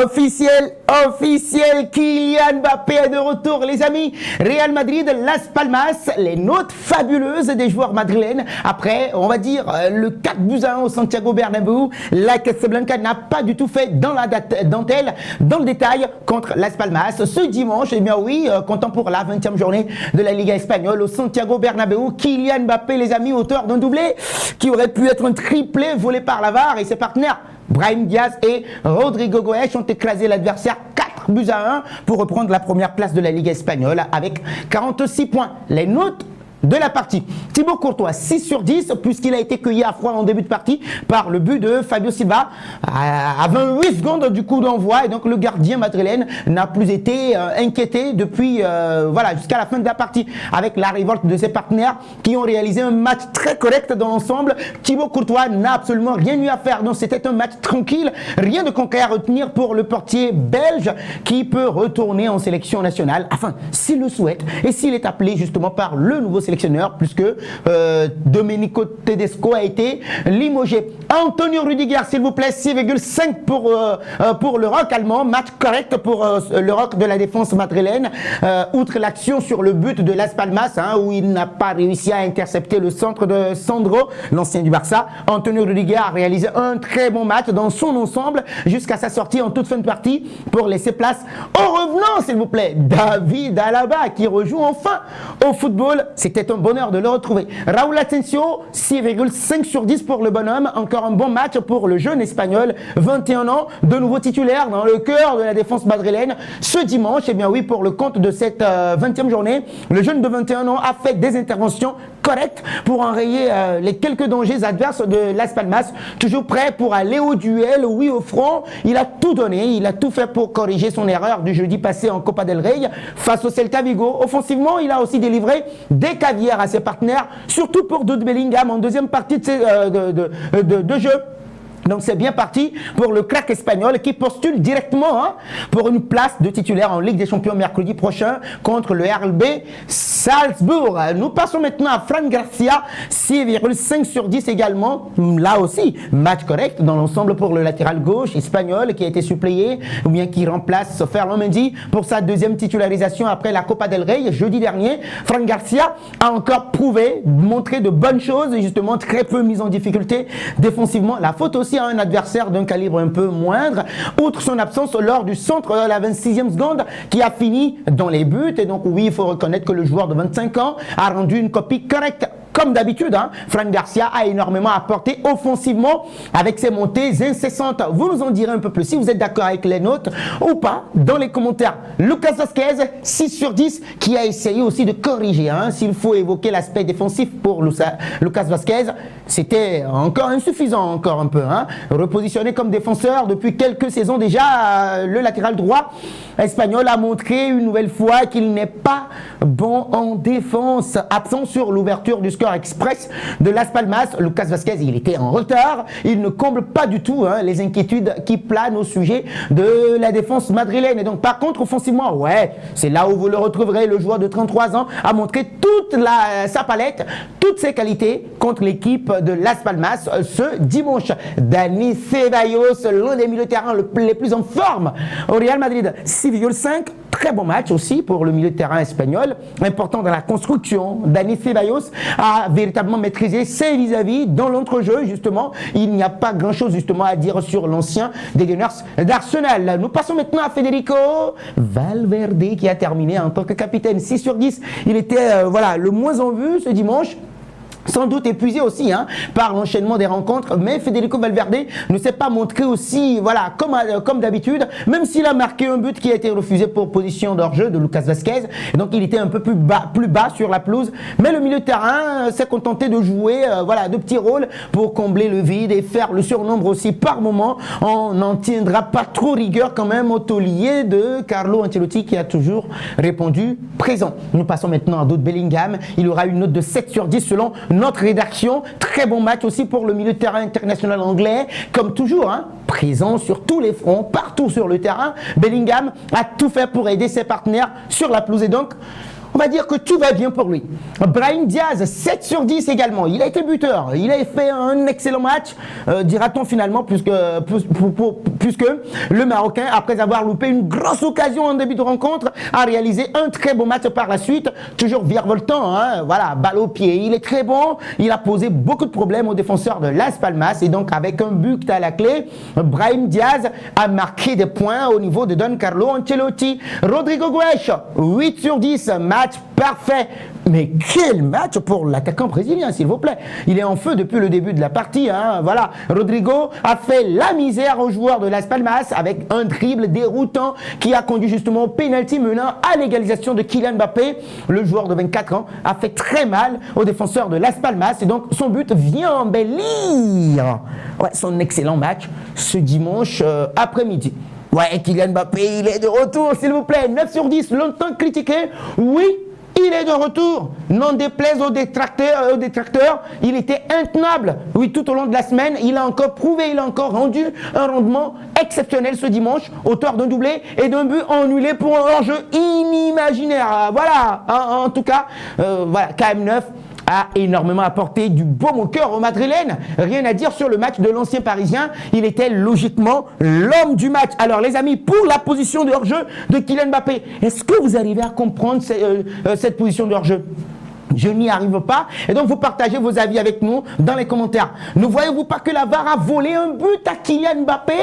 Officiel, Kylian Mbappé est de retour, les amis. Real Madrid, Las Palmas, les notes fabuleuses des joueurs madrilènes. Après, on va dire, le 4-1 au Santiago Bernabéu, la Casablanca n'a pas du tout fait dans la dentelle, dans le détail, contre Las Palmas. Ce dimanche, eh bien oui, comptant pour la 20e journée de la Liga espagnole au Santiago Bernabéu, Kylian Mbappé, les amis, auteur d'un doublé qui aurait pu être un triplé volé par la VAR et ses partenaires Brahim Diaz et Rodrigo Goes ont écrasé l'adversaire 4-1 pour reprendre la première place de la Ligue espagnole avec 46 points. Les notes de la partie. Thibaut Courtois, 6 sur 10, puisqu'il a été cueilli à froid en début de partie par le but de Fabio Silva à 28 secondes du coup d'envoi. Et donc le gardien madrilène n'a plus été inquiété depuis voilà, jusqu'à la fin de la partie, avec la révolte de ses partenaires qui ont réalisé un match très correct dans l'ensemble. Thibaut Courtois n'a absolument rien eu à faire, donc c'était un match tranquille, rien de concret à retenir pour le portier belge qui peut retourner en sélection nationale, enfin s'il le souhaite et s'il est appelé justement par le nouveau sélectionneur, puisque Domenico Tedesco a été limogé. Antonio Rudiger, s'il vous plaît, 6,5 pour le rock allemand. Match correct pour le rock de la défense madrilène, outre l'action sur le but de Las Palmas, hein, où il n'a pas réussi à intercepter le centre de Sandro, l'ancien du Barça. Antonio Rudiger a réalisé un très bon match dans son ensemble jusqu'à sa sortie en toute fin de partie pour laisser place au revenant, s'il vous plaît, David Alaba, qui rejoue enfin au football. C'était un bonheur de le retrouver. Raúl Asensio, 6,5 sur 10 pour le bonhomme. Encore un bon match pour le jeune espagnol, 21 ans, de nouveau titulaire dans le cœur de la défense madrilène. Ce dimanche, eh bien oui, pour le compte de cette 20e journée, le jeune de 21 ans a fait des interventions correctes pour enrayer les quelques dangers adverses de Las Palmas. Toujours prêt pour aller au duel, oui, au front. Il a tout donné, il a tout fait pour corriger son erreur du jeudi passé en Copa del Rey face au Celta Vigo. Offensivement, il a aussi délivré des caviars à ses partenaires, surtout pour Jude Bellingham en deuxième partie de jeu. Donc c'est bien parti pour le crack espagnol qui postule directement pour une place de titulaire en Ligue des Champions mercredi prochain contre le RB Salzbourg. Nous passons maintenant à Fran Garcia, 6,5 sur 10 également. Là aussi, match correct dans l'ensemble pour le latéral gauche espagnol qui a été suppléé ou bien qui remplace Ferland Mendy pour sa deuxième titularisation après la Copa del Rey jeudi dernier. Fran Garcia a encore prouvé, montré de bonnes choses et justement très peu mis en difficulté défensivement. La faute aussi à un adversaire d'un calibre un peu moindre, outre son absence lors du centre de la 26e seconde qui a fini dans les buts. Et donc oui, il faut reconnaître que le joueur de 25 ans a rendu une copie correcte. Comme d'habitude, Fran Garcia a énormément apporté offensivement avec ses montées incessantes. Vous nous en direz un peu plus si vous êtes d'accord avec les notes ou pas dans les commentaires. Lucas Vazquez, 6 sur 10, qui a essayé aussi de corriger. S'il faut évoquer l'aspect défensif pour Lucas Vazquez, c'était encore insuffisant, encore un peu. Repositionné comme défenseur depuis quelques saisons déjà, le latéral droit espagnol a montré une nouvelle fois qu'il n'est pas bon en défense. Absent sur l'ouverture du score express de Las Palmas, Lucas Vazquez, il était en retard. Il ne comble pas du tout les inquiétudes qui planent au sujet de la défense madrilène. Et donc, par contre, offensivement, ouais, c'est là où vous le retrouverez. Le joueur de 33 ans a montré toute sa palette, toutes ses qualités contre l'équipe de Las Palmas ce dimanche. Dani Ceballos, l'un des milieux de terrain les plus en forme au Real Madrid, 6,5. Très bon match aussi pour le milieu de terrain espagnol, important dans la construction. Dani Ceballos a véritablement maîtrisé ses vis-à-vis dans l'entrejeu, justement. Il n'y a pas grand-chose justement à dire sur l'ancien des Gunners d'Arsenal. Nous passons maintenant à Federico Valverde qui a terminé en tant que capitaine, 6 sur 10. Il était voilà, le moins en vue ce dimanche. Sans doute épuisé aussi par l'enchaînement des rencontres, mais Federico Valverde ne s'est pas montré aussi, voilà, comme d'habitude, même s'il a marqué un but qui a été refusé pour position d'hors-jeu de Lucas Vazquez, et donc il était un peu plus bas sur la pelouse, mais le milieu de terrain s'est contenté de jouer voilà, de petits rôles pour combler le vide et faire le surnombre aussi par moment. On n'en tiendra pas trop rigueur quand même au taulier de Carlo Ancelotti qui a toujours répondu présent. Nous passons maintenant à Jude Bellingham, il aura une note de 7 sur 10 selon notre rédaction. Très bon match aussi pour le milieu de terrain international anglais, comme toujours, présent sur tous les fronts, partout sur le terrain. Bellingham a tout fait pour aider ses partenaires sur la pelouse et donc on va dire que tout va bien pour lui. Brahim Diaz, 7 sur 10 également. Il a été buteur. Il a fait un excellent match, dira-t-on finalement, puisque le Marocain, après avoir loupé une grosse occasion en début de rencontre, a réalisé un très beau match par la suite. Toujours virevoltant, hein, voilà, balle au pied. Il est très bon. Il a posé beaucoup de problèmes aux défenseurs de Las Palmas. Et donc, avec un but à la clé, Brahim Diaz a marqué des points au niveau de Don Carlo Ancelotti. Rodrigo Goes, 8 sur 10. Match parfait. Mais quel match pour l'attaquant brésilien, s'il vous plaît. Il est en feu depuis le début de la partie. Hein. Voilà, Rodrigo a fait la misère aux joueurs de Las Palmas avec un dribble déroutant qui a conduit justement au pénalty menant à l'égalisation de Kylian Mbappé. Le joueur de 24 ans a fait très mal aux défenseurs de Las Palmas et donc son but vient embellir son excellent match ce dimanche après-midi. Ouais, Kylian Mbappé, il est de retour, s'il vous plaît. 9 sur 10, longtemps critiqué. Oui, il est de retour. N'en déplaise aux détracteurs, il était intenable. Oui, tout au long de la semaine, il a encore prouvé, il a encore rendu un rendement exceptionnel ce dimanche, auteur d'un doublé et d'un but annulé pour un hors-jeu inimaginaire. Voilà, en tout cas, voilà, KM9 a énormément apporté du baume au cœur aux Madrilènes. Rien à dire sur le match de l'ancien Parisien. Il était logiquement l'homme du match. Alors les amis, pour la position de hors-jeu de Kylian Mbappé, est-ce que vous arrivez à comprendre cette position de hors-jeu ? Je n'y arrive pas. Et donc, vous partagez vos avis avec nous dans les commentaires. Ne voyez-vous pas que la VAR a volé un but à Kylian Mbappé ?